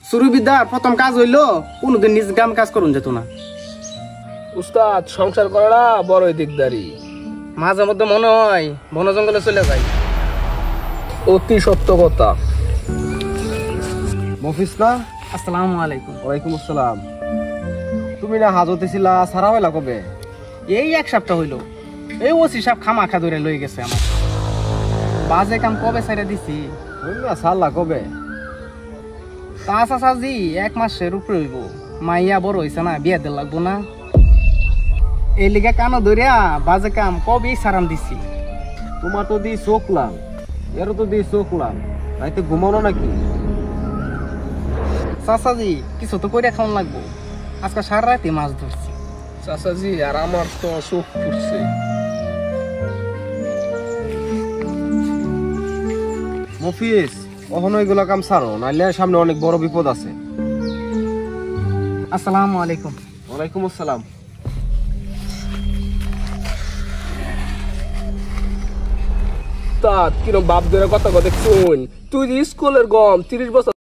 সুরবিদ্যার প্রথম কাজ হইলো কোনোদিন নিজ গ্রাম কাজ করুন যেত না। উস্তাদ সংসার করাটা বড়ই দিকদারি। মাঝে মধ্যে মনে হয় বন জঙ্গলে চলে যাই। অতি সত্য কথা। মফিস না? আসসালামু আলাইকুম। ওয়ালাইকুম আসসালাম। তুমি না হাজতে ছিলা, সারা হইলা কবে? এই এক সপ্তাহ হইলো। এই ওসি সাহেব খামাখা ধরে লই গেছে আমার। বাজে কাম কবে ছাইরা দিছি? না সারলা কবে? তা চাচাজি 1 মাসের উপরে হইব। মাইয়া বড় হইছে না, বিয়া দিল লাগবো না। এই লিগা কানো ধরিয়া বাজে কাম কবেই সারাম দিছি। তোমার তো দি চোখলাম, এরও তো দি চোখলাম, রাইতে ঘুমানো নাকি? চাচাজি কিছু তো কইরা খাওয়ান লাগবো। আজকে সারা রাতে মাছ ধরছি। চাচাজি আর আমার তো চোখ ফুটছে। মফিস কখনো এগুলা কাম ছাড়ো, নাইলে সামনে অনেক বড় বিপদ আছে। আসসালামু আলাইকুম। ওয়ালাইকুম আসসালাম। উস্তাদ কিরম বাপ ধরে কথা কথা শুন, তুই যে স্কুলের গম 30 বছর